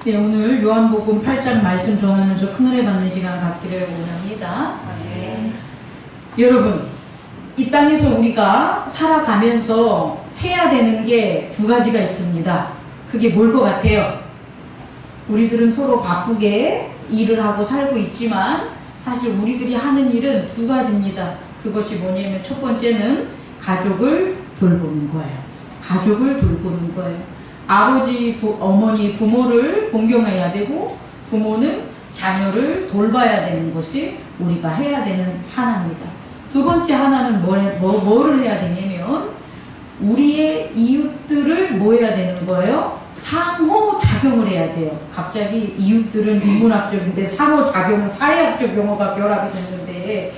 네, 오늘 요한복음 8장 말씀 전하면서 큰은혜 받는 시간 갖기를 원합니다. 네. 여러분, 이 땅에서 우리가 살아가면서 해야 되는 게 두 가지가 있습니다. 그게 뭘 것 같아요? 우리들은 서로 바쁘게 일을 하고 살고 있지만 사실 우리들이 하는 일은 두 가지입니다. 그것이 뭐냐면 첫 번째는 가족을 돌보는 거예요. 가족을 돌보는 거예요. 아버지, 어머니, 부모를 공경해야 되고 부모는 자녀를 돌봐야 되는 것이 우리가 해야 되는 하나입니다. 두 번째 하나는 뭐를 해야 되냐면 우리의 이웃들을 뭐 해야 되는 거예요? 상호작용을 해야 돼요. 갑자기 이웃들은 인문학적인데 상호작용은 사회학적 용어가 결합이 됐는데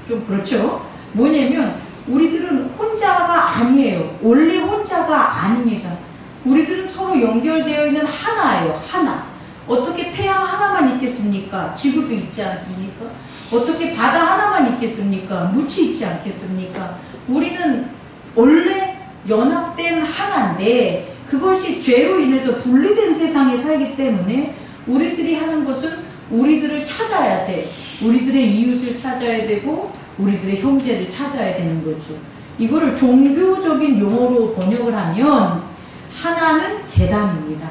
좀 그렇죠? 뭐냐면 우리들은 혼자가 아니에요. 원래 혼자가 아닙니다. 우리들은 서로 연결되어 있는 하나예요. 하나. 어떻게 태양 하나만 있겠습니까? 지구도 있지 않습니까? 어떻게 바다 하나만 있겠습니까? 물이 있지 않겠습니까? 우리는 원래 연합된 하나인데 그것이 죄로 인해서 분리된 세상에 살기 때문에 우리들이 하는 것은 우리들을 찾아야 돼. 우리들의 이웃을 찾아야 되고 우리들의 형제를 찾아야 되는 거죠. 이거를 종교적인 용어로 번역을 하면 하나는 제단입니다.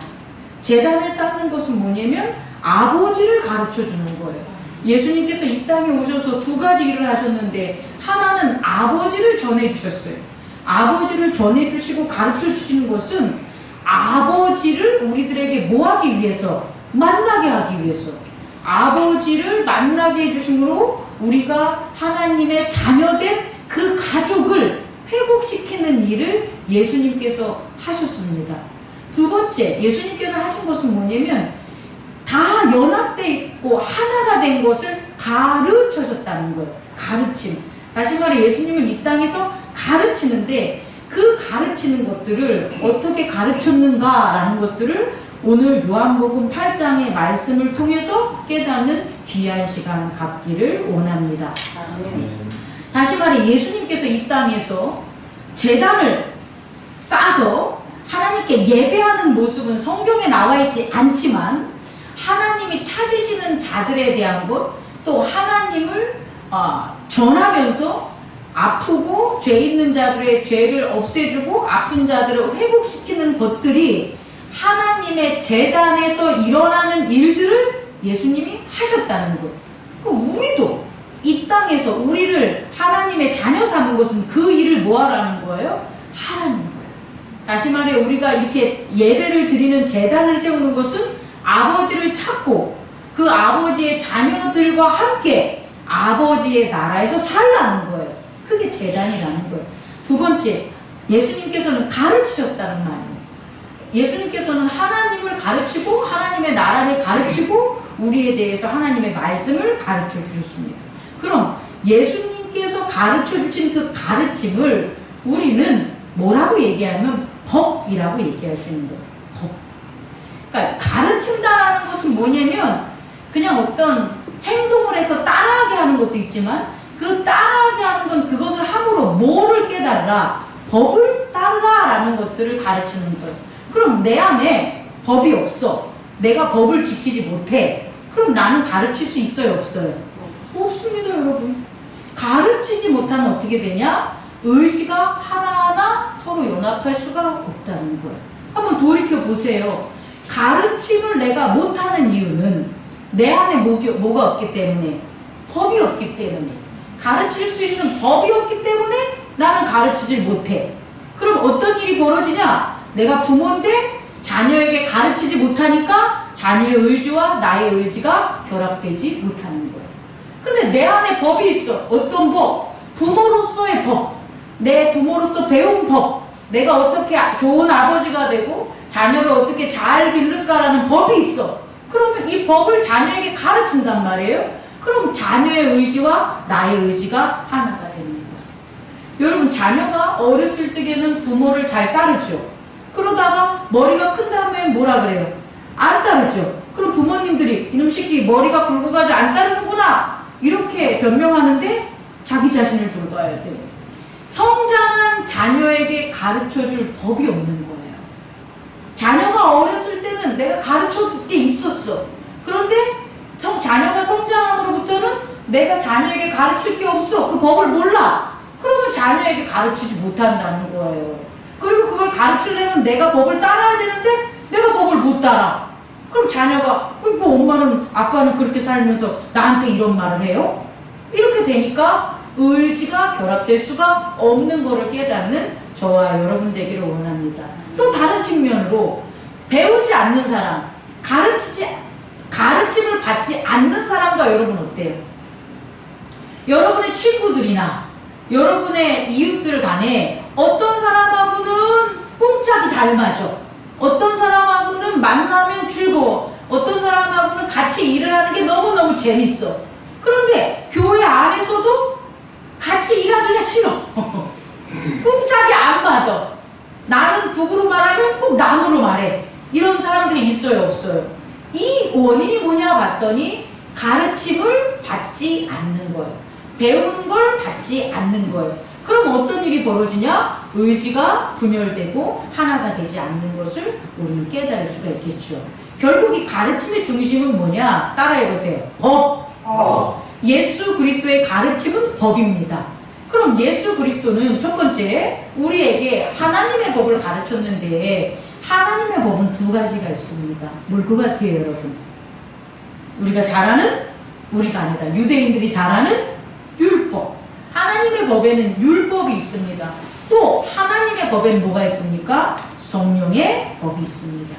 제단을 쌓는 것은 뭐냐면 아버지를 가르쳐주는 거예요. 예수님께서 이 땅에 오셔서 두 가지 일을 하셨는데 하나는 아버지를 전해주셨어요. 아버지를 전해주시고 가르쳐주시는 것은 아버지를 우리들에게 뭐 하기 위해서? 만나게 하기 위해서. 아버지를 만나게 해주심으로 우리가 하나님의 자녀된 그 가족을 회복시키는 일을 예수님께서 하셨습니다. 두 번째, 예수님께서 하신 것은 뭐냐면 다 연합되어 있고 하나가 된 것을 가르쳐줬다는 거예요. 가르침. 다시 말해 예수님은 이 땅에서 가르치는데 그 가르치는 것들을 어떻게 가르쳤는가라는 것들을 오늘 요한복음 8장의 말씀을 통해서 깨닫는 귀한 시간 갖기를 원합니다. 다시 말해 예수님께서 이 땅에서 제단을 쌓아서 하나님께 예배하는 모습은 성경에 나와 있지 않지만 하나님이 찾으시는 자들에 대한 것, 또 하나님을 전하면서 아프고 죄 있는 자들의 죄를 없애주고 아픈 자들을 회복시키는 것들이 하나님의 제단에서 일어나는 일들을 예수님이 하셨다는 것. 우리도 이 땅에서 우리를 하나님의 자녀 삼은 것은 그 일을 뭐하라는 거예요? 하라는 거예요. 다시 말해 우리가 이렇게 예배를 드리는 제단을 세우는 것은 아버지를 찾고 그 아버지의 자녀들과 함께 아버지의 나라에서 살라는 거예요. 그게 제단이라는 거예요. 두 번째, 예수님께서는 가르치셨다는 말이에요. 예수님께서는 하나님을 가르치고 하나님의 나라를 가르치고 우리에 대해서 하나님의 말씀을 가르쳐 주셨습니다. 그럼 예수님께서 가르쳐 주신 그 가르침을 우리는 뭐라고 얘기하면 법이라고 얘기할 수 있는 거예요. 법. 그러니까 가르친다라는 것은 뭐냐면 그냥 어떤 행동을 해서 따라하게 하는 것도 있지만 그 따라하게 하는 건 그것을 함으로 뭐를 깨달으라? 법을 따르라 라는 것들을 가르치는 거예요. 그럼 내 안에 법이 없어. 내가 법을 지키지 못해. 그럼 나는 가르칠 수 있어요? 없어요? 없습니다, 여러분. 가르치지 못하면 어떻게 되냐? 의지가 하나하나 서로 연합할 수가 없다는 거예요. 한번 돌이켜 보세요. 가르침을 내가 못하는 이유는 내 안에 뭐가 없기 때문에? 법이 없기 때문에. 가르칠 수 있는 법이 없기 때문에 나는 가르치질 못해. 그럼 어떤 일이 벌어지냐? 내가 부모인데 자녀에게 가르치지 못하니까 자녀의 의지와 나의 의지가 결합되지 못하는 거예요. 근데 내 안에 법이 있어. 어떤 법? 부모로서의 법. 내 부모로서 배운 법. 내가 어떻게 좋은 아버지가 되고 자녀를 어떻게 잘 기를까라는 법이 있어. 그러면 이 법을 자녀에게 가르친단 말이에요. 그럼 자녀의 의지와 나의 의지가 하나가 되는 거예요. 여러분, 자녀가 어렸을 적에는 부모를 잘 따르죠. 그러다가 머리가 큰 다음에 뭐라 그래요? 안 따르죠. 그럼 부모님들이 이놈 새끼 머리가 굵어가지고 안 따르는구나 이렇게 변명하는데 자기 자신을 돌봐야 돼요. 성장한 자녀에게 가르쳐줄 법이 없는 거예요. 자녀가 어렸을 때는 내가 가르쳐 줄 게 있었어. 그런데 자녀가 성장함으로부터는 내가 자녀에게 가르칠 게 없어. 그 법을 몰라. 그러면 자녀에게 가르치지 못한다는 거예요. 그리고 그걸 가르치려면 내가 법을 따라야 되는데 내가 법을 못 따라. 그럼 자녀가 뭐 엄마는 아빠는 그렇게 살면서 나한테 이런 말을 해요? 이렇게 되니까 의지가 결합될 수가 없는 것을 깨닫는 저와 여러분 되기를 원합니다. 또 다른 측면으로 배우지 않는 사람, 가르침을 받지 않는 사람과 여러분 어때요? 여러분의 친구들이나 여러분의 이웃들 간에 어떤 사람하고는 꿍짝이 잘 맞아. 어떤 사람하고는 만나면 즐거워. 어떤 사람하고는 같이 일을 하는 게 너무너무 재밌어. 그런데 교회 안에서도 같이 일하기가 싫어. 꿍짝이 안 맞아. 나는 북으로 말하면 꼭 남으로 말해. 이런 사람들이 있어요, 없어요? 이 원인이 뭐냐 봤더니 가르침을 받지 않는 거예요. 배우는 걸 받지 않는 거예요. 그럼 어떤 일이 벌어지냐? 의지가 분열되고 하나가 되지 않는 것을 우리는 깨달을 수가 있겠죠. 결국 이 가르침의 중심은 뭐냐? 따라해보세요. 법. 예수 그리스도의 가르침은 법입니다. 그럼 예수 그리스도는 첫 번째 우리에게 하나님의 법을 가르쳤는데 하나님의 법은 두 가지가 있습니다. 뭘 것 같아요, 여러분? 우리가 잘 아는, 우리가 아니다, 유대인들이 잘 아는 율법. 하나님의 법에는 율법이 있습니다. 또 하나님의 법에는 뭐가 있습니까? 성령의 법이 있습니다.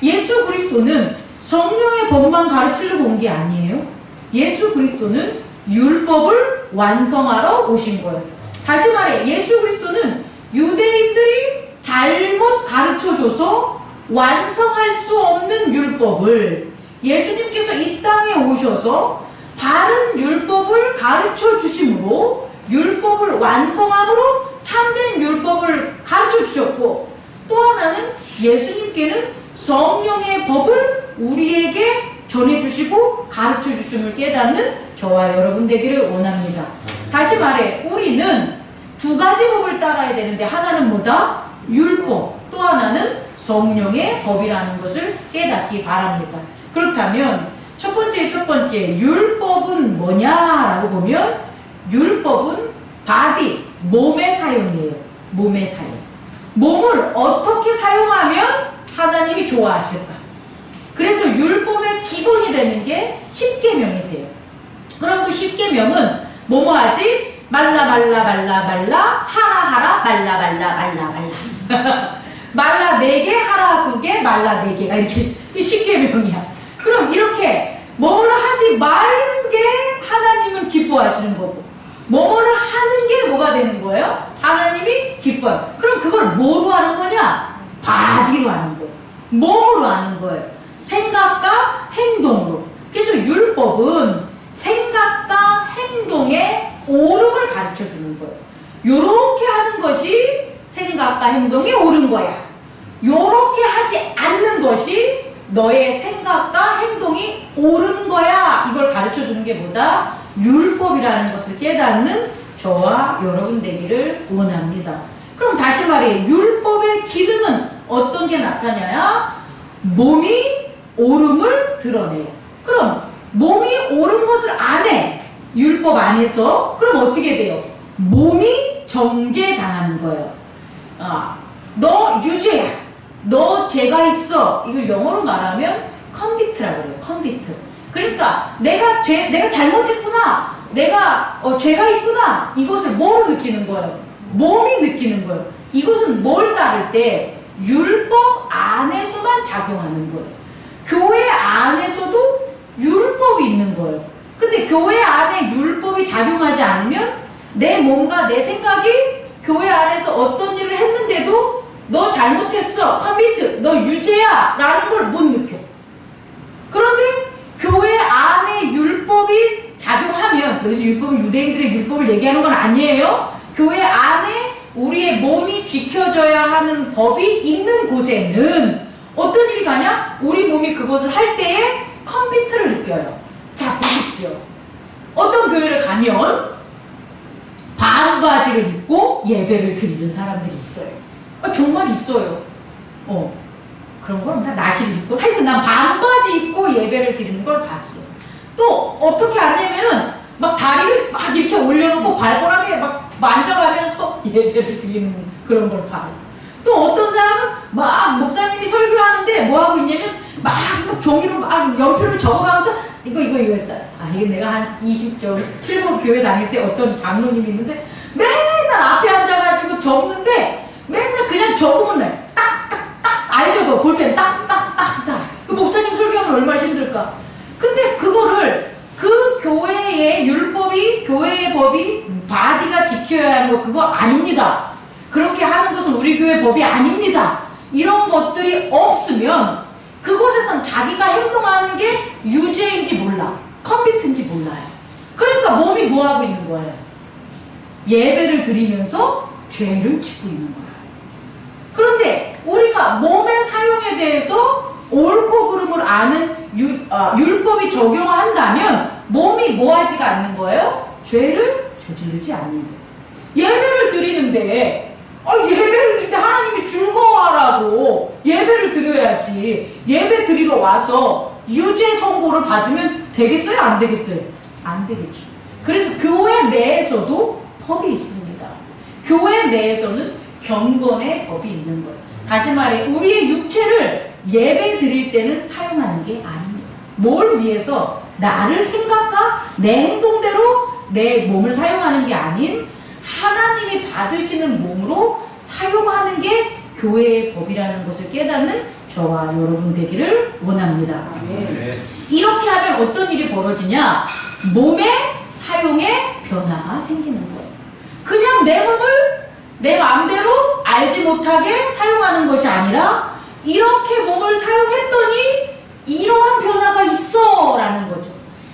예수 그리스도는 성령의 법만 가르치려고 온 게 아니에요. 예수 그리스도는 율법을 완성하러 오신 거예요. 다시 말해 예수 그리스도는 유대인들이 잘못 가르쳐줘서 완성할 수 없는 율법을 예수님께서 이 땅에 오셔서 바른 율법을 가르쳐 주심으로 율법을 완성함으로 참된 율법을 가르쳐 주셨고, 또 하나는 예수님께는 성령의 법을 우리에게 전해주시고 가르쳐 주심을 깨닫는 저와 여러분 되기를 원합니다. 다시 말해 우리는 두 가지 법을 따라야 되는데 하나는 뭐다? 율법. 또 하나는 성령의 법이라는 것을 깨닫기 바랍니다. 그렇다면 첫 번째 율법은 뭐냐라고 보면 율법은 바디, 몸의 사용이에요. 몸의 사용. 몸을 어떻게 사용하면 하나님이 좋아하실까? 그래서 율법의 기본이 되는 게 십계명이 돼요. 그럼 그 십계명은 뭐뭐 하지? 말라 말라 말라 말라 하라 하라 말라 말라 말라 말라 말라 4개 하라 2개 말라 4개가 이렇게 이 십계명이야. 그럼 이렇게 뭐를 하지 마는 게 하나님은 기뻐하시는 거고 뭐뭐를 하는 게 뭐가 되는 거예요? 하나님이 기뻐요. 그럼 그걸 뭐로 하는 거냐? 바디로 하는 거예요. 몸으로 하는 거예요. 생각과 행동으로. 그래서 율법은 생각과 행동의 옳음을 가르쳐 주는 거예요. 요렇게 하는 것이 생각과 행동이 옳은 거야. 요렇게 하지 않는 것이 너의 생각과 행동이 옳은 거야. 이걸 가르쳐 주는 게 뭐다? 율법이라는 것을 깨닫는 저와 여러분 되기를 원합니다. 그럼 다시 말해 율법의 기능은 어떤 게 나타나냐? 몸이 옳음을 드러내요. 그럼 몸이 옳은 것을 안 해. 율법 안에서. 그럼 어떻게 돼요? 몸이 정죄당하는 거예요. 너 유죄야. 너 죄가 있어. 이걸 영어로 말하면 컨빅트라고 그래요. 컨빅트. 그러니까 내가 잘못했구나. 내가 죄가 있구나. 이것을 뭐로 느끼는 거예요? 몸이 느끼는 거예요. 이것은 뭘 따를 때? 율법 안에서만 작용하는 거예요. 교회 안에서도 율법이 있는 거예요. 근데 교회 안에 율법이 작용하지 않으면 내 몸과 내 생각이 교회 안에서 어떤 일을 했는데도 너 잘못했어, 커미트, 너 유죄야 라는 걸 못 느껴. 그런데 교회 안에 율법이 작용하면, 여기서 율법은 유대인들의 율법을 얘기하는 건 아니에요. 교회 안에 우리의 몸이 지켜져야 하는 법이 있는 곳에는 어떤 일이 가냐? 우리 몸이 그것을 할 때에 컴퓨터를 느껴요. 자, 보십시오. 어떤 교회를 가면 반바지를 입고 예배를 드리는 사람들이 있어요. 정말 있어요. 그런 걸 다 나시를 입고 하여튼 난 반바지 입고 예배를 드리는 걸 봤어. 또 어떻게 하냐면은 막 다리를 막 이렇게 올려놓고 발가락에 막 만져가면서 예배를 드리는 그런 걸 봐요. 또 어떤 사람은 막 목사님이 설교하는데 뭐 하고 있냐면 막 종이로 막 연필로 적어가면서 이거 했다. 아 이게 내가 한 20절 7번 교회 다닐 때 어떤 장로님이 있는데 맨날 앞에 앉아가지고 적는데 맨날 그냥 적으면 돼. 딱딱딱 알죠? 그 볼펜 딱딱딱딱. 그 목사님 설교하면 얼마나 힘들까. 근데 그거를 그 교회의 율법이 교회의 법이 바디가 지켜야 하는 거 그거 아닙니다. 그렇게 하는 것은 우리 교회 법이 아닙니다. 이런 것들이 없으면 그곳에선 자기가 행동하는 게 유죄인지 몰라. 컴피트인지 몰라요. 그러니까 몸이 뭐하고 있는 거예요? 예배를 드리면서 죄를 짓고 있는 거예요. 그런데 우리가 몸의 사용에 대해서 옳고 그름을 아는 율법이 적용한다면 몸이 뭐하지가 않는 거예요? 죄를 저지르지 않는 거예요. 예배를 드리는데 예배를 드릴 때 하나님이 즐거워하라고 예배를 드려야지. 예배 드리러 와서 유죄 선고를 받으면 되겠어요? 안 되겠어요? 안 되겠죠. 그래서 교회 내에서도 법이 있습니다. 교회 내에서는 경건의 법이 있는 거예요. 다시 말해 우리의 육체를 예배 드릴 때는 사용하는 게 아닙니다. 뭘 위해서? 나를 생각과 내 행동대로 내 몸을 사용하는 게 아닌 하나님이 받으시는 몸으로 사용하는 게 교회의 법이라는 것을 깨닫는 저와 여러분 되기를 원합니다. 네. 이렇게 하면 어떤 일이 벌어지냐? 몸의 사용에 변화가 생기는 거예요. 그냥 내 몸을 내 마음대로 알지 못하게 사용하는 것이 아니라 이렇게 몸을 사용했더니 이러한 변화가 있어 라는 거죠.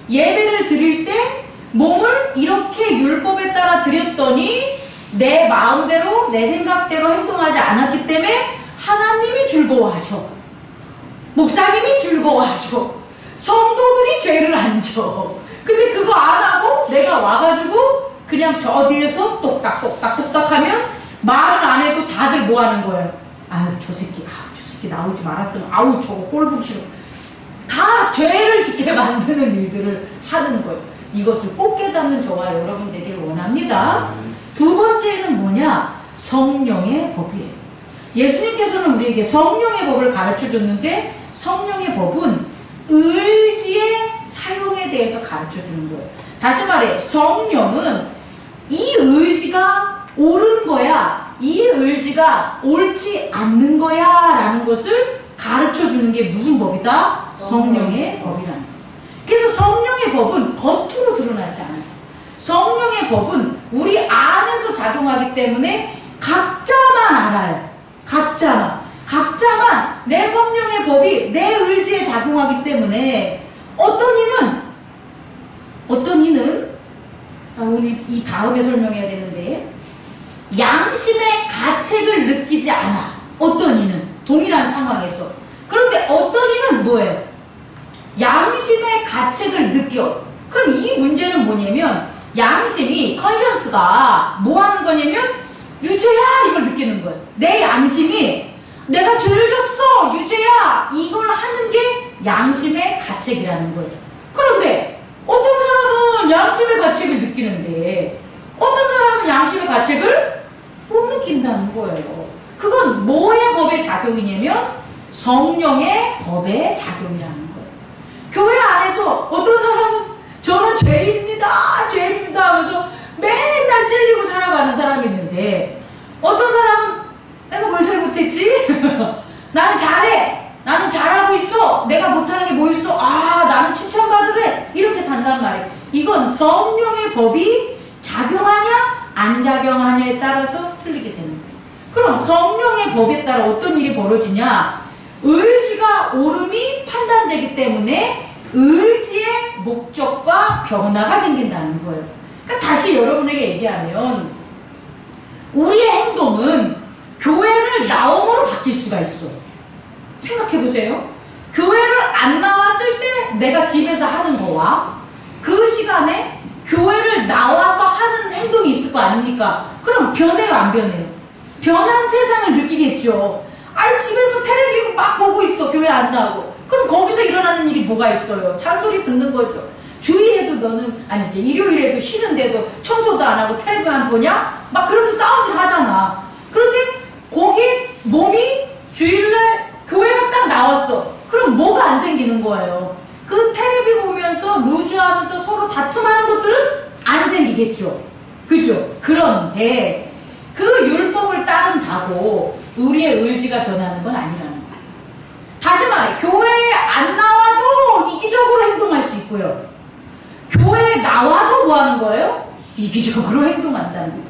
예배를 드릴 때 몸을 이렇게 율법에 따라 드렸더니 내 마음대로 내 생각대로 행동하지 않았기 때문에 하나님이 즐거워하셔. 목사님이 즐거워하셔. 성도들이 죄를 안 져. 근데 그거 안 하고 내가 와가지고 그냥 저 뒤에서 똑딱똑딱 하면 말은 안 해도 다들 뭐 하는 거예요? 아유 저 새끼 나오지 말았으면 아우 저거 꼴 보기 싫어. 다 죄를 짓게 만드는 일들을 하는 거예요. 이것을 꼭 깨닫는 저와 여러분 되기를 원합니다. 두 번째는 뭐냐? 성령의 법이에요. 예수님께서는 우리에게 성령의 법을 가르쳐 줬는데 성령의 법은 의지의 사용에 대해서 가르쳐 주는 거예요. 다시 말해 성령은 이 의지가 옳은 거야, 이 의지가 옳지 않는 거야 라는 것을 가르쳐 주는 게 무슨 법이다? 성령의 법이라는 거예요. 그래서 성령의 법은 겉으로 드러나지 않아요. 성령의 법은 우리 안에서 작용하기 때문에 각자만 알아요. 각자만 내 성령의 법이 내 의지에 작용하기 때문에 어떤 이는 우리 이 다음에 설명해야 되는데 양심의 가책을 느끼지 않아. 어떤 이는 동일한 상황에서. 그런데 어떤 이는 뭐예요? 양심의 가책을 느껴. 그럼 이 문제는 뭐냐면 양심이 컨셔스가 뭐 하는 거냐면 유죄야 이걸 느끼는 거예요. 내 양심이 내가 죄를 졌어 유죄야 이걸 하는 게 양심의 가책이라는 거예요. 그런데 어떤 사람은 양심의 가책을 느끼는데 어떤 사람은 양심의 가책을 못 느낀다는 거예요. 그건 뭐의 법의 작용이냐면 성령의 법의 작용이라는 거예요. 교회 안에서 어떤 사람은 저는 죄인입니다 하면서 맨날 찔리고 살아가는 사람이 있는데 어떤 사람은 내가 뭘 잘못했지? 나는 잘해. 나는 잘하고 있어. 내가 못하는 게 뭐 있어? 나는 칭찬받으래. 이렇게 산단 말이에요. 이건 성령의 법이 작용하냐 안 작용하냐에 따라서 틀리게 되는 거예요. 그럼 성령의 법에 따라 어떤 일이 벌어지냐? 의지가 옳음이 판단되기 때문에 의지의 목적과 변화가 생긴다는 거예요. 그러니까 다시 여러분에게 얘기하면 우리의 행동은 교회를 나옴으로 바뀔 수가 있어. 생각해보세요. 교회를 안 나왔을 때 내가 집에서 하는 거와 그 시간에 교회를 나와서 하는 행동이 있을 거 아닙니까? 그럼 변해요 안 변해요? 변한 세상을 느끼겠죠. 아니 집에서 텔레비 막 보고 있어. 교회 안 나오고. 그럼 거기서 일어나는 일이 뭐가 있어요? 잔소리 듣는 거죠. 주일에도 너는 아니 이제 일요일에도 쉬는데도 청소도 안 하고 텔레비만 보냐? 막 그러면서 싸움질 하잖아. 그런데 거기 몸이 주일날 교회가 딱 나왔어. 그럼 뭐가 안 생기는 거예요? 그 텔레비 보면서 루즈하면서 서로 다툼하는 것들은 안 생기겠죠. 그죠? 그런데 그 율법을 따른다고 우리의 의지가 변하는 건 아니라는 거예요. 다시 말해, 교회에 안 나와도 이기적으로 행동할 수 있고요. 교회에 나와도 뭐 하는 거예요? 이기적으로 행동한다는 거예요.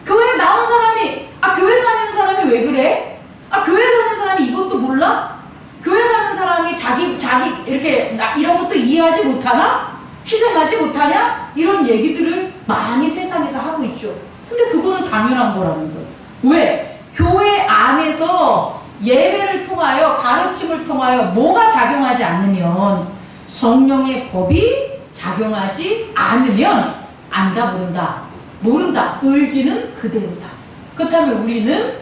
교회에 나온 사람이, 교회 다니는 사람이 왜 그래? 교회 다니는 사람이 이것도 몰라? 교회 다니는 사람이 자기 이렇게 이런 것도 이해하지 못하나? 희생하지 못하냐? 이런 얘기들을 많이 세상에서 하고 있죠. 근데 그거는 당연한 거라는 거예요. 왜? 교회 안에서 예배를 통하여 가르침을 통하여 뭐가 작용하지 않으면 성령의 법이 작용하지 않으면 안다 모른다 의지는 그대로다. 그렇다면 우리는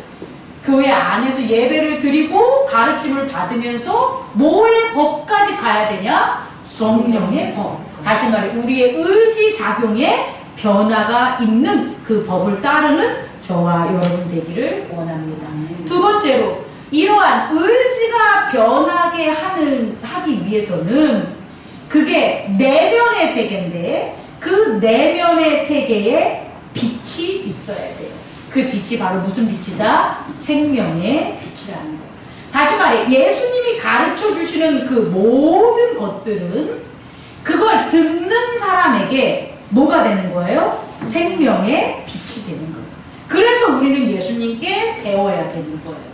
교회 안에서 예배를 드리고 가르침을 받으면서 뭐의 법까지 가야 되냐? 성령의 법. 다시 말해 우리의 의지 작용에 변화가 있는 그 법을 따르는 저와 여러분 되기를 원합니다. 두 번째로 이러한 의지가 변하게 하기 위해서는 그게 내면의 세계인데 그 내면의 세계에 빛이 있어야 돼요. 그 빛이 바로 무슨 빛이다? 생명의 빛이라는 거예요. 다시 말해 예수님이 가르쳐 주시는 그 모든 것들은 그걸 듣는 사람에게 뭐가 되는 거예요? 생명의 빛이 되는 거예요. 그래서 우리는 예수님께 배워야 되는 거예요.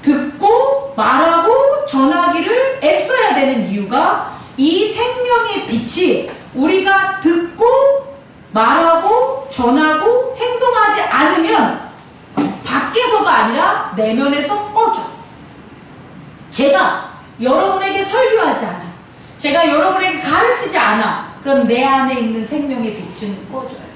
듣고 말하고 전하기를 애써야 되는 이유가 이 생명의 빛이 우리가 듣고 말하고 전하고 행동하지 않으면 밖에서가 아니라 내면에서 꺼져. 제가 여러분에게 설교하지 않아. 제가 여러분에게 가르치지 않아. 그럼 내 안에 있는 생명의 빛은 꺼져요.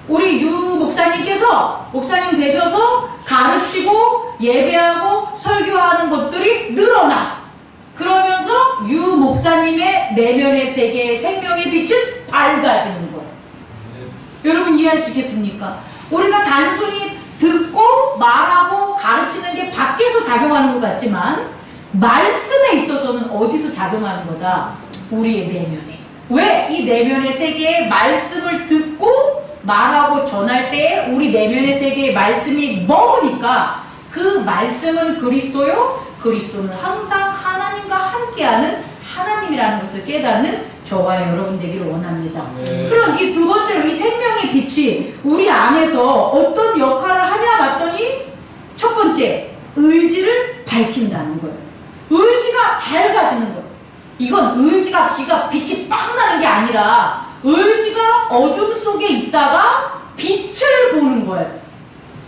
우리 유 목사님께서 목사님 되셔서 가르치고 예배하고 설교하는 것들이 늘어나. 그러면서 유 목사님의 내면의 세계의 생명의 빛은 밝아지는 거예요. 여러분 이해할 수 있겠습니까? 우리가 단순히 듣고 말하고 가르치는 게 밖에서 작용하는 것 같지만 말씀에 있어서는 어디서 작용하는 거다? 우리의 내면에. 왜? 이 내면의 세계에 말씀을 듣고 말하고 전할 때 우리 내면의 세계에 말씀이 머무니까 그 말씀은 그리스도요. 그리스도는 항상 하나님과 함께하는 하나님이라는 것을 깨닫는 저와 여러분 되기를 원합니다. 그럼 이 두 번째로 이 생명의 빛이 우리 안에서 어떤 역할을 하냐 봤더니 첫 번째 의지를 밝힌다는 거예요. 의지가 밝아지는 거예요. 이건 의지가 지가 빛이 빵 나는 게 아니라 의지가 어둠 속에 있다가 빛을 보는 거예요.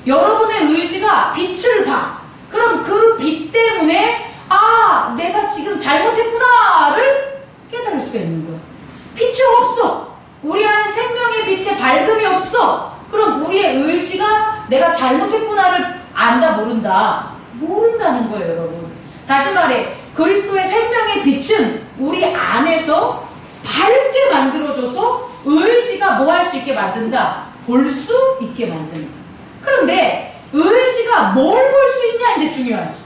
여러분의 의지가 빛을 봐. 그럼 그 빛 때문에 내가 지금 잘못했구나를 깨달을 수가 있는 거예요. 빛이 없어. 우리 안에 생명의 빛에 밝음이 없어. 그럼 우리의 의지가 내가 잘못했구나를 안다 모른다? 모른다는 거예요, 여러분. 다시 말해 그리스도의 생명의 빛은 우리 안에서 밝게 만들어줘서 의지가 뭐 할 수 있게 만든다? 볼 수 있게 만든다. 그런데 의지가 뭘 볼 수 있냐 이제 중요하죠.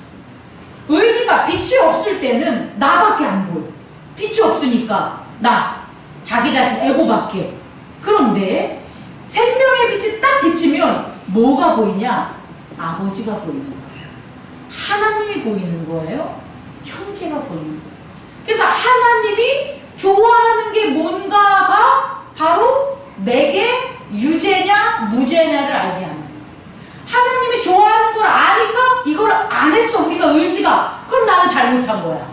의지가 빛이 없을 때는 나밖에 안 보여. 빛이 없으니까 자기 자신 에고밖에. 그런데 생명의 빛이 딱 비치면 뭐가 보이냐? 아버지가 보이는 거예요. 하나님이 보이는 거예요. 형제가 보이는 거예요. 그래서 하나님이 좋아하는 게 뭔가가 바로 내게 유죄냐 무죄냐를 알게 하는 거예요. 하나님이 좋아하는 걸 아니까 이걸 안 했어. 우리가 의지가. 그럼 나는 잘못한 거야.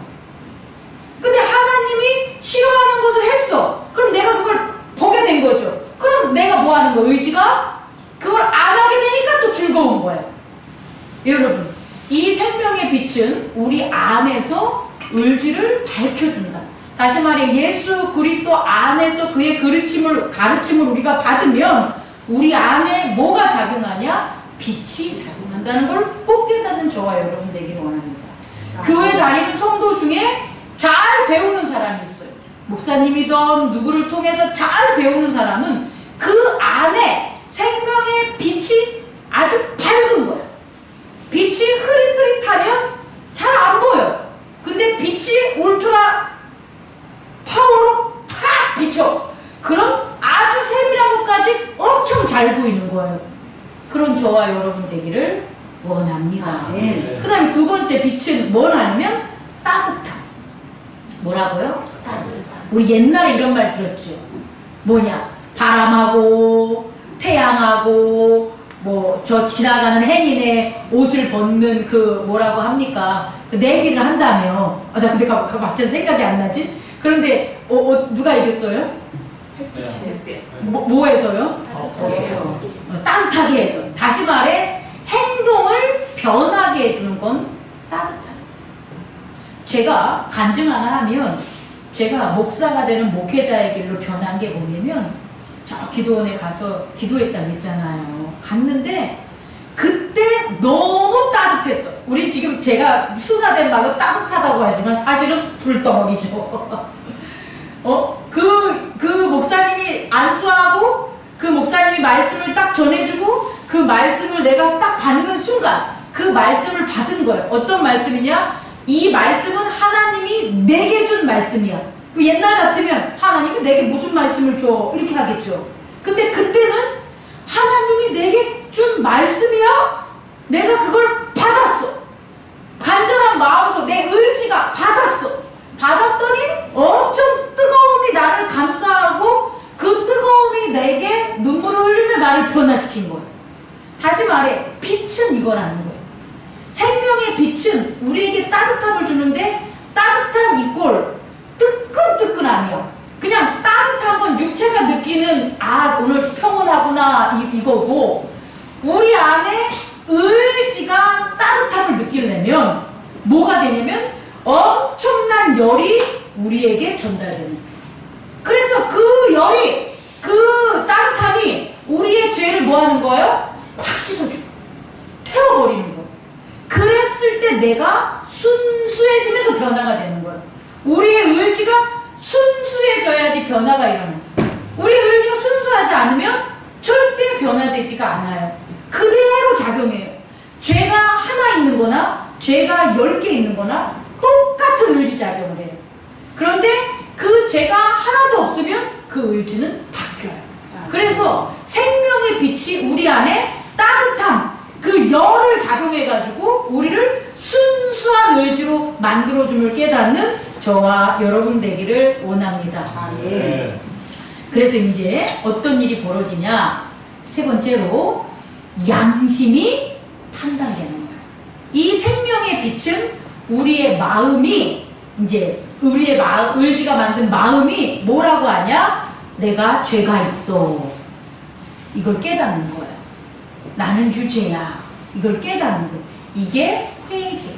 근데 하나님이 싫어하는 것을 했어. 그럼 내가 그걸 보게 된 거죠. 그럼 내가 뭐 하는 거야? 의지가 그걸 안 하게 되니까 또 즐거운 거예요. 여러분 이 생명의 빛은 우리 안에서 의지를 밝혀준다. 다시 말해 예수 그리스도 안에서 그의 가르침을 우리가 받으면 우리 안에 뭐가 작용하냐? 빛이 작용한다. 원한다는 걸 꼭 깨닫는 저와 여러분 되기를 원합니다. 교회 다니는 성도 중에 잘 배우는 사람이 있어요. 목사님이든 누구를 통해서 잘 배우는 사람은 그 안에 생명의 빛이 아주 밝은 거예요. 빛이 흐릿흐릿하면 잘 안 보여요. 근데 빛이 울트라 파워로 팍 비쳐. 그럼 아주 세밀한 것까지 엄청 잘 보이는 거예요. 그런 저와 여러분 되기를 원합니다. 그 다음에 두 번째 빛은 뭐냐면 따뜻함. 뭐라고요? 따뜻함. 우리 옛날에 이런 말 들었죠. 뭐냐? 바람하고 태양하고 뭐 저 지나가는 행인의 옷을 벗는 그 뭐라고 합니까? 그 내기를 한다며. 나 근데 갑자기 생각이 안 나지? 그런데 누가 이겼어요? 뭐에서요? 따뜻하게 해서. 다시 말해 행동을 변하게 해주는 건 따뜻하다. 제가 간증 하나 하면 제가 목사가 되는 목회자의 길로 변한 게 뭐냐면 저 기도원에 가서 기도했다고 했잖아요. 갔는데 그때 너무 따뜻했어. 우린 지금 제가 순화된 말로 따뜻하다고 하지만 사실은 불덩어리죠. 그 목사님이 안수하고 그 목사님이 말씀을 딱 전해주고 그 말씀을 내가 딱 받는 순간 그 말씀을 받은 거예요. 어떤 말씀이냐? 이 말씀은 하나님이 내게 준 말씀이야. 옛날 같으면 하나님이 내게 무슨 말씀을 줘? 이렇게 하겠죠. 근데 그때는 하나님이 내게 준 말씀이야? 내가 그걸 받았어. 간절한 마음으로 내 의지가 받았어. 받았더니 엄청 뜨거움이 나를 감싸고 그 뜨거움이 내게 눈물을 흘리며 나를 변화시킨 거예요. 다시 말해 빛은 이거라는 거예요. 생명의 빛은 우리에게 따뜻함을 주는데 따뜻함 이꼴 뜨끈뜨끈 아니야. 그냥 따뜻한 건 육체가 느끼는 오늘 평온하구나 이거고 우리 안에 의지가 따뜻함을 느끼려면 뭐가 되냐면 엄청난 열이 우리에게 전달되는 거예요. 그래서 그 열이 그 따뜻함이 우리의 죄를 뭐하는 거예요? 확 씻어주고 태워버리는 거예요. 그랬을 때 내가 순수해지면서 변화가 되는 거예요. 우리의 의지가 순수해져야지 변화가 일어나요. 우리의 의지가 순수하지 않으면 절대 변화되지가 않아요. 그대로 작용해요. 죄가 하나 있는 거나 죄가 10개 있는 거나 똑같은 의지 작용을 해요. 그런데 그 죄가 하나도 없으면 그 의지는 바뀌어요. 그래서 생명의 빛이 우리 안에 따뜻함, 그 열을 작용해가지고 우리를 순수한 의지로 만들어줌을 깨닫는 저와 여러분 되기를 원합니다. 네. 그래서 이제 어떤 일이 벌어지냐? 세 번째로 양심이 판단되는 거예요. 이 생명의 빛은 우리의 마음이 이제 우리의 의지가 만든 마음이 뭐라고 하냐? 내가 죄가 있어. 이걸 깨닫는 거예요. 나는 유죄야. 이걸 깨닫는 거예요. 이게 회개예요.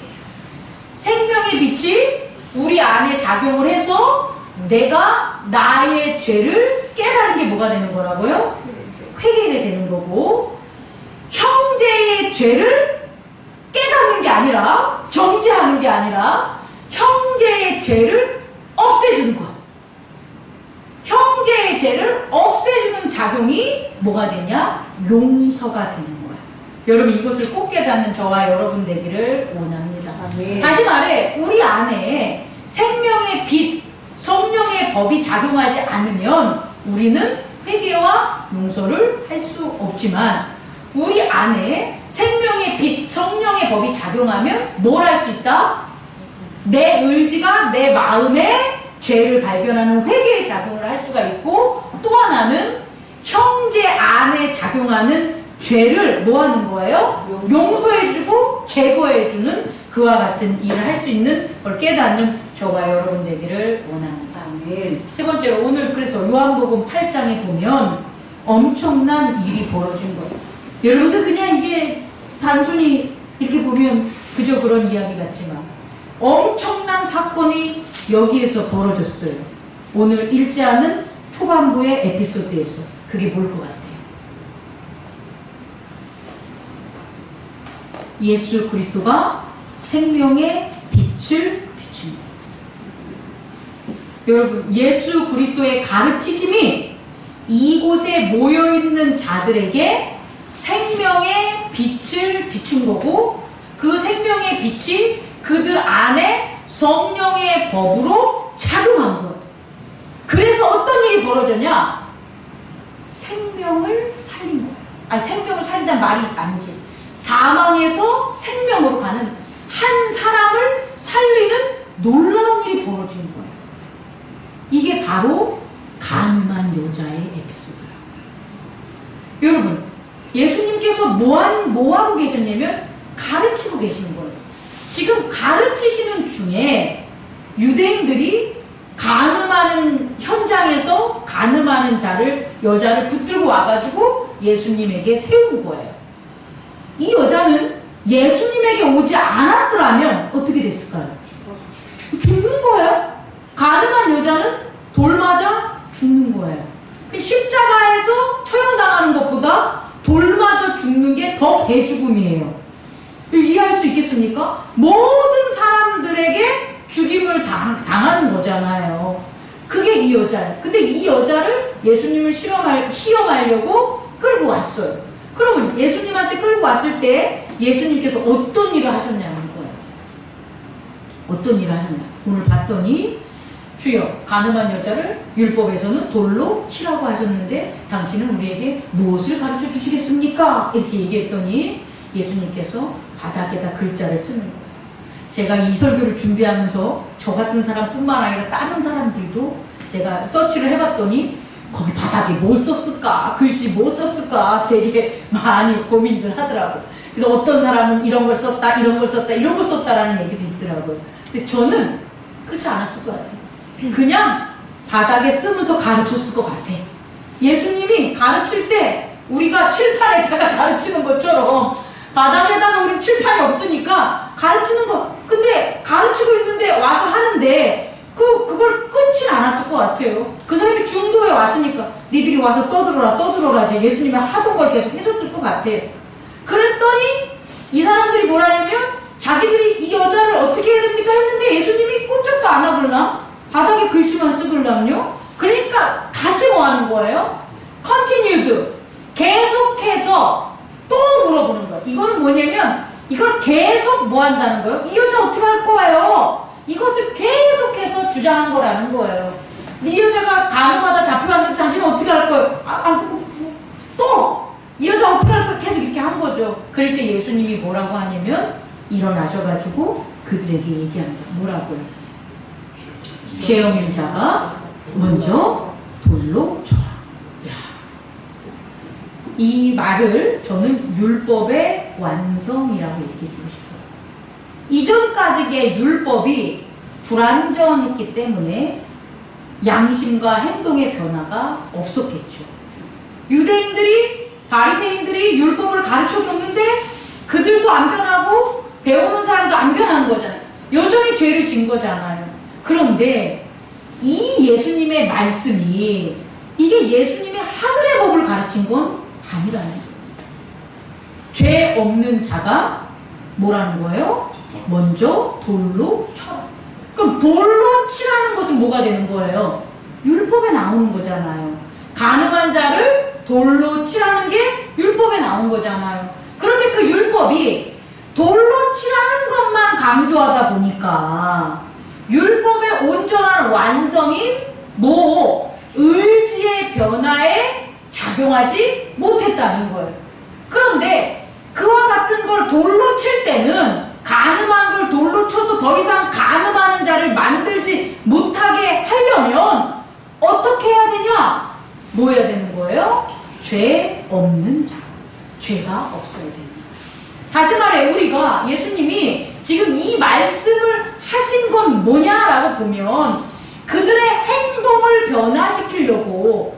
생명의 빛이 우리 안에 작용을 해서 내가 나의 죄를 깨달은 게 뭐가 되는 거라고요? 회개가 되는 거고 형제의 죄를 깨닫는 게 아니라 정죄하는 게 아니라 형제의 죄를 없애주는 거야. 형제의 죄를 없애주는 작용이 뭐가 되냐? 용서가 되는 거야. 여러분 이것을 꼭 깨닫는 저와 여러분 되기를 원합니다. 다시 말해 우리 안에 생명의 빛, 성령의 법이 작용하지 않으면 우리는 회개와 용서를 할 수 없지만 우리 안에 생명의 빛, 성령의 법이 작용하면 뭘 할 수 있다? 내 의지가 내 마음에 죄를 발견하는 회개의 작용을 할 수가 있고 또 하나는 형제 안에 작용하는 죄를 뭐 하는 거예요? 용서해주고 제거해주는 그와 같은 일을 할 수 있는 걸 깨닫는 저와 여러분 되기를 원합니다. 세 번째로 오늘 그래서 요한복음 8장에 보면 엄청난 일이 벌어진 거예요. 여러분들 그냥 이게 단순히 이렇게 보면 그저 그런 이야기 같지만 엄청난 사건이 여기에서 벌어졌어요. 오늘 읽지 않은 초반부의 에피소드에서. 그게 뭘 것 같아요? 예수 그리스도가 생명의 빛을 비춘 거예요. 여러분, 예수 그리스도의 가르치심이 이곳에 모여있는 자들에게 생명의 빛을 비춘 거고, 그 생명의 빛이 그들 안에 성령의 법으로 작용한 거예요. 그래서 어떤 일이 벌어졌냐? 생명을 살린 거예요. 아니, 생명을 살린다는 말이 아니지. 사망에서 생명으로 가는 한 사람을 살리는 놀라운 일이 벌어진 거예요. 이게 바로 가늠한 여자의 에피소드라고요. 여러분, 예수님께서 뭐하고 계셨냐면 가르치고 계시는 거예요. 지금 가르치시는 중에 유대인들이 가늠하는 현장에서 가늠하는 여자를 붙들고 와가지고 예수님에게 세운 거예요. 이 여자는 예수님에게 오지 않았더라면 어떻게 됐을까요? 죽는 거예요. 가늠한 여자는 돌 맞아 죽는 거예요. 십자가에서 처형당하는 것보다 돌 맞아 죽는 게 더 개죽음이에요. 이해할 수 있겠습니까? 모든 사람들에게 죽임을 당하는 거잖아요. 그게 이 여자예요. 근데 이 여자를 예수님을 시험하려고 끌고 왔어요. 그러면 예수님한테 끌고 왔을 때 예수님께서 어떤 일을 하셨냐는 거예요. 어떤 일을 하셨냐. 오늘 봤더니 주여, 가늠한 여자를 율법에서는 돌로 치라고 하셨는데 당신은 우리에게 무엇을 가르쳐 주시겠습니까? 이렇게 얘기했더니 예수님께서 바닥에다 글자를 쓰는 거예요. 제가 이 설교를 준비하면서 저 같은 사람뿐만 아니라 다른 사람들도 제가 서치를 해봤더니 거기 바닥에 뭘 썼을까? 글씨 뭘 썼을까? 되게 많이 고민들 하더라고요. 그래서 어떤 사람은 이런 걸 썼다, 이런 걸 썼다, 이런 걸 썼다라는 얘기도 있더라고요. 근데 저는 그렇지 않았을 것 같아요. 그냥 바닥에 쓰면서 가르쳤을 것 같아. 예수님이 가르칠 때 우리가 칠판에다가 가르치는 것처럼 바닥에다가 우리 칠판이 없으니까 가르치는 거. 근데 가르치고 있는데 와서 하는데 그걸 끊진 않았을 것 같아요. 그 사람이 중도에 왔으니까 니들이 와서 떠들어라 이제 예수님이 하던 걸 계속 했었을 것 같아요. 그랬더니 이 사람들이 뭐라냐면 자기들이 이 여자를 어떻게 해야 됩니까 했는데 예수님이 꼼짝도 안 하길라. 바닥에 글씨만 쓰길라요. 그러니까 다시 뭐 하는 거예요? continued. 계속해서 또 물어보는 거예요. 이거는 뭐냐면 이걸 계속 뭐 한다는 거예요? 이 여자 어떻게 할 거예요? 이것을 계속해서 주장한 거라는 거예요. 이 여자가 가늠하다 잡혀갔는데 당신은 어떻게 할 거예요? 또! 이 여자 어떻게 할 거예요? 계속 이렇게 한 거죠. 그럴 때 예수님이 뭐라고 하냐면 일어나셔가지고 그들에게 얘기합니다. 뭐라고요? 죄 없는 자가 먼저 돌로 쳐라. 이 말을 저는 율법의 완성이라고 얘기해주고 싶어요. 이전까지의 율법이 불완전했기 때문에 양심과 행동의 변화가 없었겠죠. 유대인들이, 바리새인들이 율법을 가르쳐줬는데 그들도 안 변하고 배우는 사람도 안 변하는 거잖아요. 여전히 죄를 진 거잖아요. 그런데 이 예수님의 말씀이 이게 예수님의 하늘의 법을 가르친 건 아니라는 거예요. 죄 없는 자가 뭐라는 거예요? 먼저 돌로 쳐라. 그럼 돌로 치라는 것은 뭐가 되는 거예요? 율법에 나오는 거잖아요. 가늠한 자를 돌로 치라는 게 율법에 나온 거잖아요. 그런데 그 율법이 돌로 치라는 것만 강조하다 보니까 율법의 온전한 완성인 의지의 변화에 작용하지 못했다는 거예요. 그런데 그와 같은 걸 돌로 칠 때는 가늠한 걸 돌로 쳐서 더 이상 가늠하는 자를 만들지 못하게 하려면 어떻게 해야 되냐? 뭐 해야 되는 거예요? 죄 없는 자. 죄가 없어야 됩니다. 다시 말해 우리가 예수님이 지금 이 말씀을 하신 건 뭐냐라고 보면 그들의 행동을 변화시키려고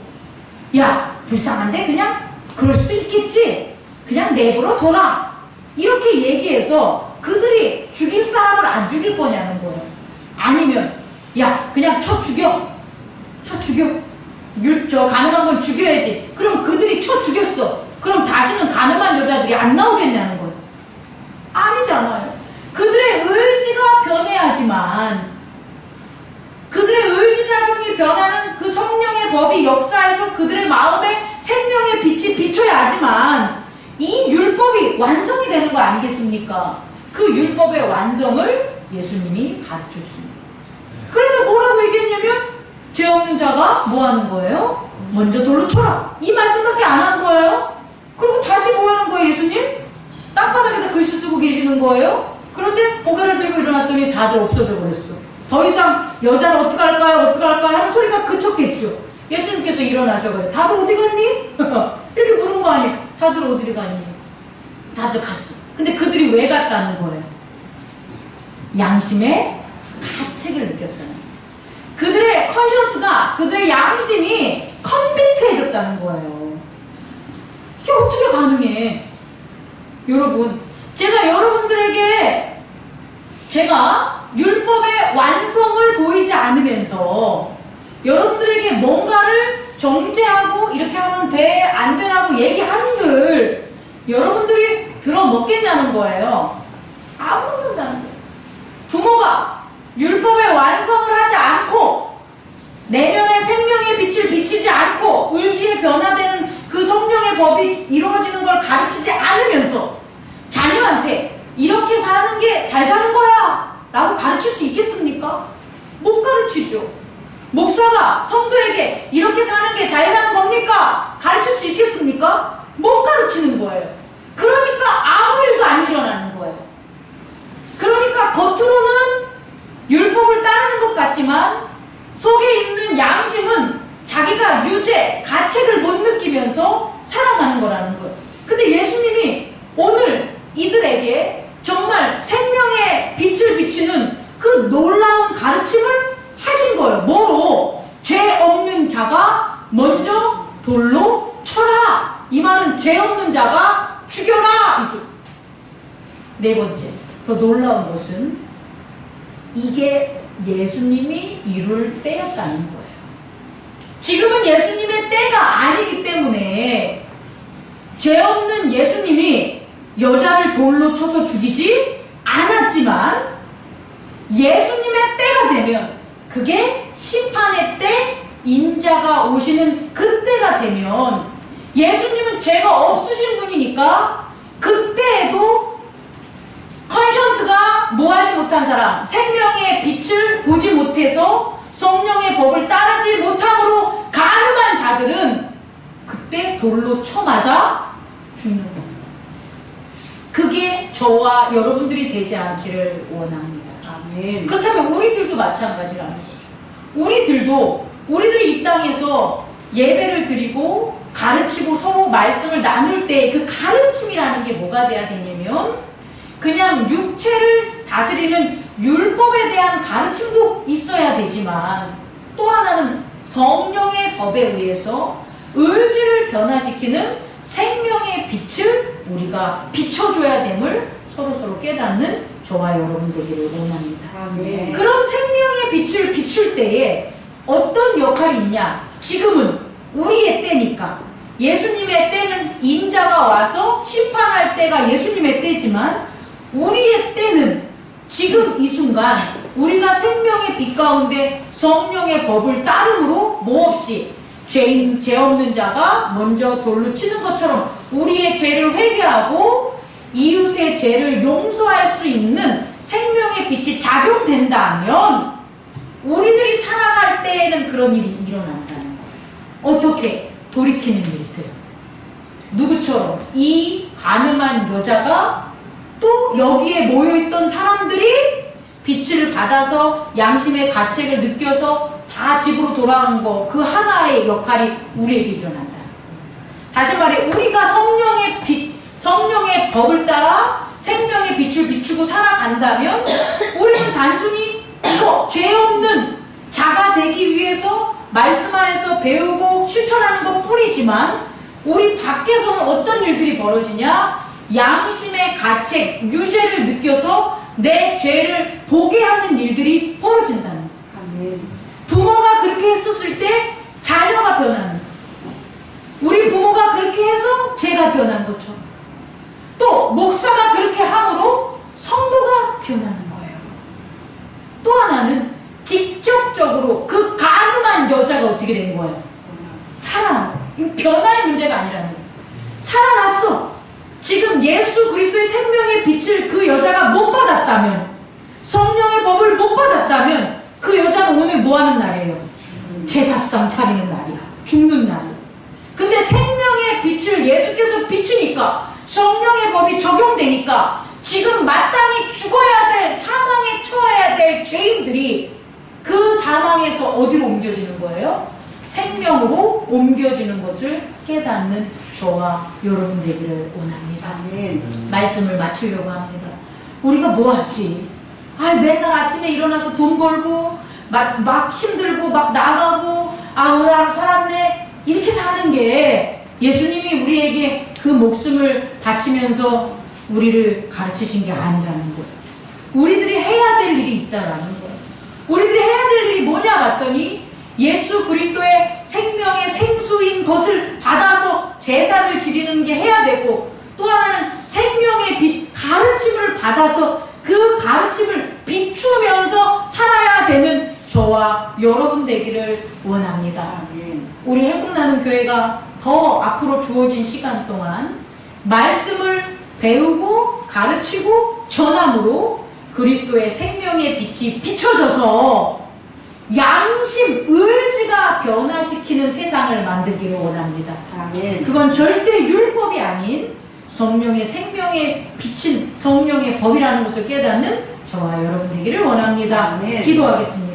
야 불쌍한데 그냥 그럴 수도 있겠지 그냥 내버려 둬라 이렇게 얘기해서 그들이 죽일 사람을 안 죽일 거냐는 거예요. 아니면 야 그냥 쳐 죽여 가늠한 건 죽여야지. 그럼 그들이 쳐 죽였어. 그럼 다시는 가늠한 여자들이 안 나오겠냐는 거예요. 역사에서 그들의 마음에 생명의 빛이 비춰야 하지만 이 율법이 완성이 되는 거 아니겠습니까? 그 율법의 완성을 예수님이 가르쳐 주십니다. 그래서 뭐라고 얘기했냐면 죄 없는 자가 뭐 하는 거예요? 먼저 돌로 쳐라. 이 말씀밖에 안 한 거예요. 그리고 다시 뭐 하는 거예요, 예수님? 땅바닥에다 글씨 쓰고 계시는 거예요. 그런데 고개를 들고 일어났더니 다들 없어져 버렸어. 더 이상 여자를 어떡할까요? 어떡할까요? 하는 소리가 그쳤겠죠. 예수님께서 일어나셔가지고 다들 어디 갔니? 이렇게 부른 거 아니에요. 다들 어디 갔니? 다들 갔어. 근데 그들이 왜 갔다는 거예요? 양심의 가책을 느꼈다는 거예요. 그들의 컨셔스가, 그들의 양심이 컴비트해졌다는 거예요. 이게 어떻게 가능해? 여러분, 제가 율법의 완성을 보이지 않으면서 여러분들에게 뭔가를 정죄하고 이렇게 하면 돼, 안 되라고 얘기하는들 여러분들이 들어먹겠냐는 거예요. 안 먹는다는 거예요. 부모가 율법의 완성을 하지 않고 내면의 생명의 빛을 비치지 않고 의지에 변화되는 그 성령의 법이 이루어지는 걸 가르치지 않으면서 자녀한테 이렇게 사는 게 잘 사는 거야 라고 가르칠 수 있겠습니까? 못 가르치죠. 목사가 성도에게 이렇게 사는 게 잘 사는 겁니까? 가르칠 수 있겠습니까? 못 가르치는 거예요. 그러니까 아무 일도 안 일어나는 거예요. 그러니까 겉으로는 율법을 따르는 것 같지만 속에 있는 양심은 자기가 유죄, 가책을 못 느끼면서 살아가는 거라는 거예요. 근데 예수님이 오늘 이들에게 정말 생명의 빛을 비치는 그 놀라운 가르침을 하신 거예요. 뭐로? 죄 없는 자가 먼저 돌로 쳐라. 이 말은 죄 없는 자가 죽여라. 네 번째, 더 놀라운 것은 이게 예수님이 이룰 때였다는 거예요. 지금은 예수님의 때가 아니기 때문에 죄 없는 예수님이 여자를 돌로 쳐서 죽이지 않았지만 예수님의 때가 되면, 그게 심판의 때, 인자가 오시는 그때가 되면 예수님은 죄가 없으신 분이니까 그때에도 컨션트가 뭐하지 못한 사람, 생명의 빛을 보지 못해서 성령의 법을 따르지 못함으로 가늠한 자들은 그때 돌로 쳐맞아 죽는 겁니다. 그게 저와 여러분들이 되지 않기를 원합니다. 아멘. 그렇다면 우리들도 마찬가지라는 거죠. 우리들이 이 땅에서 예배를 드리고 가르치고 서로 말씀을 나눌 때 그 가르침이라는 게 뭐가 돼야 되냐면 그냥 육체를 다스리는 율법에 대한 가르침도 있어야 되지만 또 하나는 성령의 법에 의해서 의지를 변화시키는 생명의 빛을 우리가 비춰줘야 됨을 서로서로 깨닫는 저와 여러분 되기를 원합니다. 아멘. 그런 생명의 빛을 비출 때에 어떤 역할이 있냐? 지금은 우리의 때니까. 예수님의 때는 인자가 와서 심판할 때가 예수님의 때지만 우리의 때는 지금 이 순간 우리가 생명의 빛 가운데 성령의 법을 따름으로 몹없이 죄 없는 자가 먼저 돌로 치는 것처럼 우리의 죄를 회개하고 이웃의 죄를 용서할 수 있는 생명의 빛이 작용된다면 우리들이 살아갈 때에는 그런 일이 일어난다는 거예요. 어떻게? 돌이키는 일들. 누구처럼? 이 가늠한 여자가 또 여기에 모여있던 사람들이 빛을 받아서 양심의 가책을 느껴서 다 집으로 돌아간 거, 그 하나의 역할이 우리에게 일어난다. 다시 말해, 우리가 성령의 빛, 성령의 법을 따라 생명의 빛을 비추고 살아간다면 우리는 단순히 이거 죄 없는 자가 되기 위해서 말씀 안에서 배우고 실천하는 것 뿐이지만 우리 밖에서는 어떤 일들이 벌어지냐? 양심의 가책, 유죄를 느껴서 내 죄를 보게 하는 일들이 벌어진다는 거예요. 아멘. 부모가 그렇게 했었을 때 자녀가 변하는 거예요. 우리 부모가 그렇게 해서 죄가 변한 것처럼 또 목사가 그렇게 함으로 성도가 변하는 거예요. 또 하나는 직접적으로 그 가늠한 여자가 어떻게 된 거예요? 변화의 문제가 아니라는 거예요. 살아났어. 지금 예수 그리스도의 생명의 빛을 그 여자가 못 받았다면, 성령의 법을 못 받았다면 그 여자는 오늘 뭐 하는 날이에요? 제사상 차리는 날이야. 죽는 날이야. 근데 생명의 빛을 예수께서 비추니까, 성령의 법이 적용되니까 지금 마땅히 죽어야 될, 사망에 처해야 될 죄인들이 그 사망에서 어디로 옮겨지는 거예요? 생명으로 옮겨지는 것을 깨닫는 저와 여러분 되기를 원합니다. 말씀을 마치려고 합니다. 우리가 뭐 하지? 맨날 아침에 일어나서 돈 벌고 막 힘들고 막 나가고 오늘 하루 살았네, 이렇게 사는 게 예수님이 우리에게 그 목숨을 바치면서 우리를 가르치신 게 아니라는 거예요. 우리들이 해야 될 일이 있다라는 거예요. 우리들이 해야 될 일이 뭐냐 봤더니 예수 그리스도의 생명의 생수인 것을 받아서 제사를 지리는 게 해야 되고, 또 하나는 생명의 빛, 가르침을 받아서 그 가르침을 비추면서 살아야 되는 저와 여러분 되기를 원합니다. 우리 행복나는 교회가 더 앞으로 주어진 시간 동안 말씀을 배우고 가르치고 전함으로 그리스도의 생명의 빛이 비춰져서 양심, 의지가 변화시키는 세상을 만들기를 원합니다. 그건 절대 율법이 아닌 성령의 생명에 비친 성령의 법이라는 것을 깨닫는 저와 여러분 되기를 원합니다. 기도하겠습니다.